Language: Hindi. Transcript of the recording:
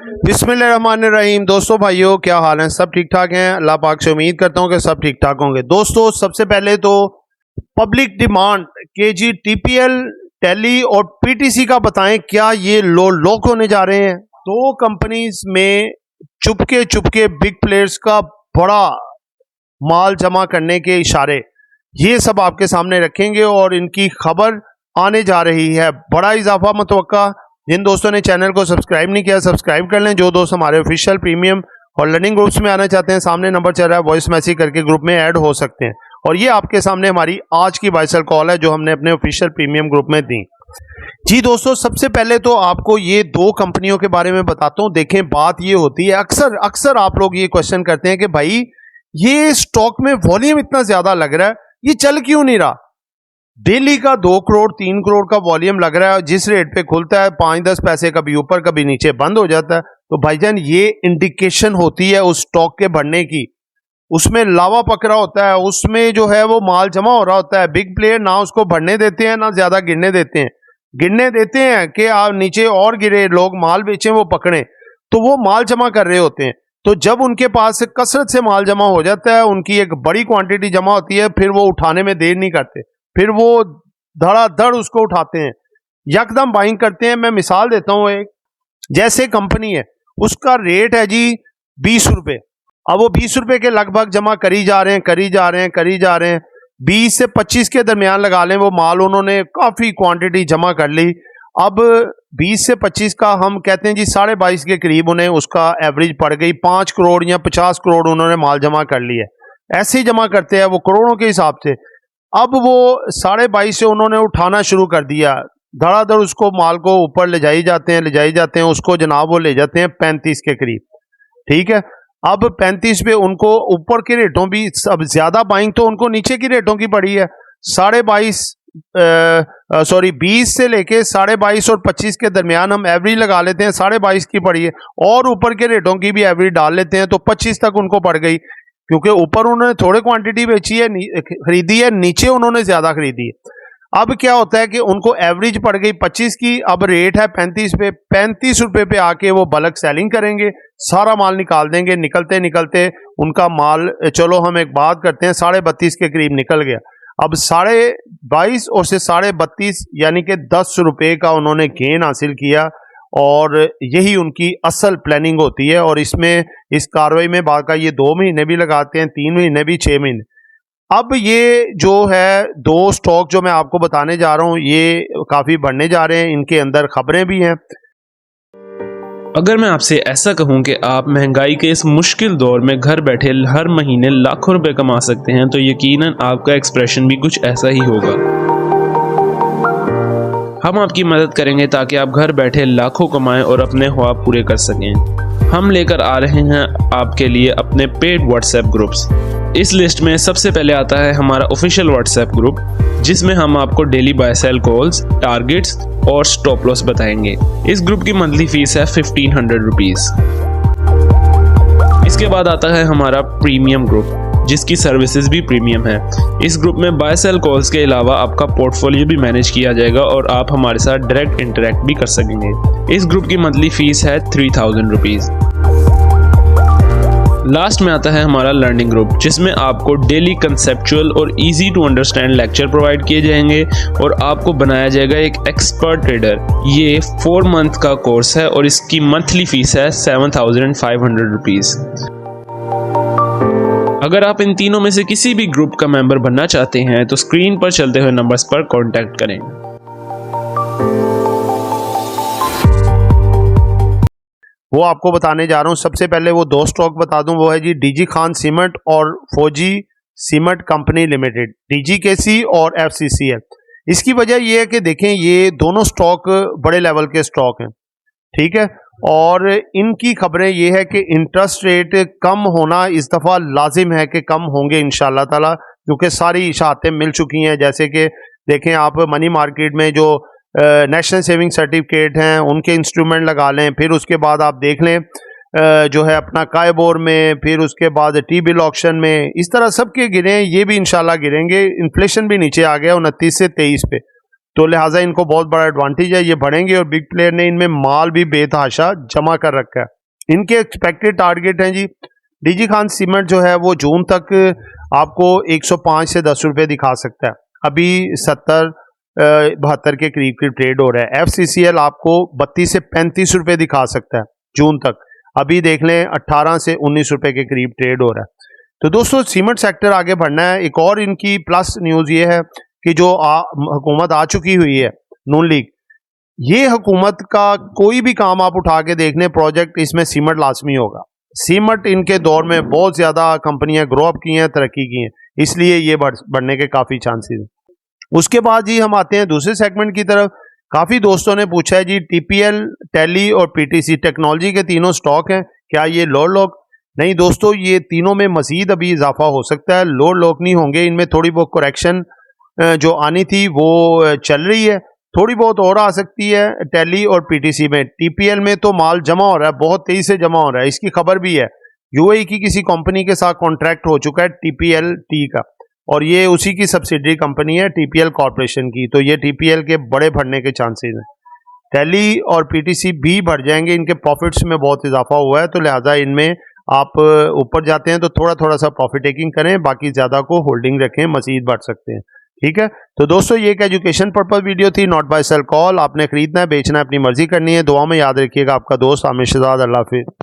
बिस्मिल्लाहिर्रहमानिर्रहीम। दोस्तों भाइयों, क्या हाल है? सब ठीक ठाक हैं? अल्लाह पाक से उम्मीद करता हूं कि सब ठीक ठाक होंगे। दोस्तों सबसे पहले तो पब्लिक डिमांड के जी टीपीएल, टेली और पीटीसी का बताएं, क्या ये लॉक होने जा रहे हैं? दो कंपनीज में चुपके बिग प्लेयर्स का बड़ा माल जमा करने के इशारे, ये सब आपके सामने रखेंगे और इनकी खबर आने जा रही है। बड़ा इजाफा मुतवक्का। जिन दोस्तों ने चैनल को सब्सक्राइब नहीं किया, सब्सक्राइब कर लें। जो दोस्त हमारे ऑफिशियल प्रीमियम और लर्निंग ग्रुप्स में आना चाहते हैं, सामने नंबर चल रहा है, वॉइस मैसेज करके ग्रुप में ऐड हो सकते हैं। और ये आपके सामने हमारी आज की बाइसल कॉल है जो हमने अपने ऑफिशियल प्रीमियम ग्रुप में दी। जी दोस्तों, सबसे पहले तो आपको ये दो कंपनियों के बारे में बताता हूं। देखें, बात ये होती है, अक्सर आप लोग ये क्वेश्चन करते हैं कि भाई ये स्टॉक में वॉल्यूम इतना ज्यादा लग रहा है, ये चल क्यों नहीं रहा? डेली का 2 करोड़ 3 करोड़ का वॉल्यूम लग रहा है, जिस रेट पे खुलता है 5-10 पैसे कभी ऊपर कभी नीचे बंद हो जाता है। तो भाईजान ये इंडिकेशन होती है उस स्टॉक के बढ़ने की। उसमें लावा पकड़ा होता है, उसमें जो है वो माल जमा हो रहा होता है। बिग प्लेयर ना उसको बढ़ने देते हैं ना ज्यादा गिरने देते हैं। गिरने देते हैं कि आप नीचे और गिरे, लोग माल बेचें वो पकड़े, तो वो माल जमा कर रहे होते हैं। तो जब उनके पास कसरत से माल जमा हो जाता है, उनकी एक बड़ी क्वांटिटी जमा होती है, फिर वो उठाने में देर नहीं करते, फिर वो धड़ाधड़ उसको उठाते हैं, यकदम बाइंग करते हैं। मैं मिसाल देता हूं, एक जैसे कंपनी है, उसका रेट है जी 20 रुपए। अब वो 20 रुपए के लगभग जमा करी जा रहे हैं 20 से 25 के दरमियान लगा लें, वो माल उन्होंने काफी क्वांटिटी जमा कर ली। अब 20 से 25 का हम कहते हैं जी 22.5 के करीब उन्हें उसका एवरेज पड़ गई। 5 करोड़ या 50 करोड़ उन्होंने माल जमा कर लिया। ऐसे ही जमा करते हैं वो करोड़ों के हिसाब से। अब वो 22.5 से उन्होंने उठाना शुरू कर दिया, धड़ाधड़ उसको माल को ऊपर ले जाई जाते हैं, उसको जनाब वो ले जाते हैं 35 के करीब। ठीक है, अब 35 पे उनको ऊपर के रेटों भी, अब ज्यादा बाइंग तो उनको नीचे की रेटों की पड़ी है। 20 से लेके 22.5 और 25 के दरमियान हम एवरेज लगा लेते हैं, 22.5 की पड़ी है, और ऊपर के रेटों की भी एवरेज डाल लेते हैं तो 25 तक उनको पड़ गई। क्योंकि ऊपर उन्होंने थोड़े क्वांटिटी बेची है, खरीदी है, नीचे उन्होंने ज्यादा खरीदी है। अब क्या होता है कि उनको एवरेज पड़ गई 25 की, अब रेट है 35 पे। 35 रुपए पे आके वो बल्क सेलिंग करेंगे, सारा माल निकाल देंगे। निकलते उनका माल, चलो हम एक बात करते हैं, 32.5 के करीब निकल गया। अब 22.5 और से 32.5 यानी कि 10 रुपए का उन्होंने गेन हासिल किया। और यही उनकी असल प्लानिंग होती है। और इसमें, इस कार्रवाई में बाका ये 2 महीने भी लगाते हैं, 3 महीने भी, 6 महीने। अब ये जो है दो स्टॉक जो मैं आपको बताने जा रहा हूं, ये काफी बढ़ने जा रहे हैं, इनके अंदर खबरें भी हैं। अगर मैं आपसे ऐसा कहूं कि आप महंगाई के इस मुश्किल दौर में घर बैठे हर महीने लाखों रुपए कमा सकते हैं, तो यकीनन आपका एक्सप्रेशन भी कुछ ऐसा ही होगा। हम आपकी मदद करेंगे ताकि आप घर बैठे लाखों कमाएं और अपने ख्वाब पूरे कर सकें। हम लेकर आ रहे हैं आपके लिए अपने पेड व्हाट्सएप ग्रुप्स। इस लिस्ट में सबसे पहले आता है हमारा ऑफिशियल व्हाट्सएप ग्रुप, जिसमें हम आपको daily buy sell calls, targets और स्टॉप लॉस बताएंगे। इस ग्रुप की मंथली फीस है 1500 रुपीज। इसके बाद आता है हमारा प्रीमियम ग्रुप, जिसकी सर्विसेज भी प्रीमियम है। इस ग्रुप में बाय सेल कॉल्स के अलावा आपका पोर्टफोलियो भी मैनेज किया जाएगा और आप हमारे साथ डायरेक्ट इंटरेक्ट भी कर सकेंगे। इस ग्रुप की मंथली फीस है 3000 रुपीज। लास्ट में आता है हमारा लर्निंग ग्रुप, जिसमें आपको डेली कंसेप्चुअल और easy to understand lecture provide किए जाएंगे और आपको बनाया जाएगा एक एक्सपर्ट ट्रेडर। ये 4 मंथ का कोर्स है और इसकी मंथली फीस है 7500 रुपीज। अगर आप इन तीनों में से किसी भी ग्रुप का मेंबर बनना चाहते हैं तो स्क्रीन पर चलते हुए नंबर्स पर कांटेक्ट करें। वो आपको बताने जा रहा हूं। सबसे पहले वो 2 स्टॉक बता दूं, वो है जी डीजी खान सीमेंट और फौजी सीमेंट कंपनी लिमिटेड, डीजीकेसी और एफसीसीएल। इसकी वजह ये है कि देखें, ये दोनों स्टॉक बड़े लेवल के स्टॉक हैं, ठीक है। और इनकी खबरें ये है कि इंटरेस्ट रेट कम होना इस दफा लाजिम है कि कम होंगे इंशाल्लाह ताला, क्योंकि सारी इशारतें मिल चुकी हैं। जैसे कि देखें आप मनी मार्केट में जो नेशनल सेविंग सर्टिफिकेट हैं उनके इंस्ट्रूमेंट लगा लें, फिर उसके बाद आप देख लें जो है अपना कायबोर में, फिर उसके बाद टी बिल ऑक्शन में, इस तरह सब के गिरे, ये भी इंशाल्लाह गिरेंगे। इन्फ्लेशन भी नीचे आ गया 29 से 23 पे, तो लिहाजा इनको बहुत बड़ा एडवांटेज है, ये बढ़ेंगे और बिग प्लेयर ने इनमें माल भी बेतहाशा जमा कर रखा है। इनके एक्सपेक्टेड टारगेट हैं जी, डीजी खान सीमेंट जो है वो जून तक आपको 105 से 10 रुपए दिखा सकता है, अभी 70-72 के करीब ट्रेड हो रहा है। FCCL आपको 32 से 35 रुपए दिखा सकता है जून तक, अभी देख लें 18 से 19 रुपए के करीब ट्रेड हो रहा है। तो दोस्तों सीमेंट सेक्टर आगे बढ़ना है। एक और इनकी प्लस न्यूज़ ये है कि जो हुकूमत आ चुकी हुई है नून लीग, ये हुकूमत का कोई भी काम आप उठा के देख लें प्रोजेक्ट, इसमें सीमेंट लाजमी होगा। सीमेंट इनके दौर में बहुत ज़्यादा कंपनियां ग्रो अप की हैं, तरक्की की हैं, इसलिए ये बढ़ने के काफ़ी चांसेस हैं। उसके बाद जी हम आते हैं दूसरे सेगमेंट की तरफ। काफ़ी दोस्तों ने पूछा है जी TPL, टेली और PTC टेक्नोलॉजी के तीनों स्टॉक हैं, क्या ये लोड लॉक? नहीं दोस्तों, ये तीनों में मजीद अभी इजाफा हो सकता है, लोड लॉक नहीं होंगे। इनमें थोड़ी बहुत करेक्शन जो आनी थी वो चल रही है, थोड़ी बहुत और आ सकती है टेली और PTC में। TPL में तो माल जमा हो रहा है, बहुत तेजी से जमा हो रहा है, इसकी खबर भी है। UAE की किसी कंपनी के साथ कॉन्ट्रैक्ट हो चुका है TPLT का, और ये उसी की सब्सिडरी कंपनी है TPL कॉर्पोरेशन की, तो ये TPL के बड़े बढ़ने के चांसेस हैं। टेली और PTC भी बढ़ जाएंगे, इनके प्रॉफिट्स में बहुत इजाफा हुआ है, तो लिहाजा इनमें आप ऊपर जाते हैं तो थोड़ा थोड़ा सा प्रॉफिट टेकिंग करें, बाकी ज़्यादा को होल्डिंग रखें, मजीद बढ़ सकते हैं। ठीक है, तो दोस्तों ये एक एजुकेशन पर्पज वीडियो थी, नॉट बाय सेल कॉल। आपने खरीदना है, बेचना है, अपनी मर्जी करनी है। दुआ में याद रखिएगा, आपका दोस्त आमिर शहजाद। अल्लाह हाफिज़।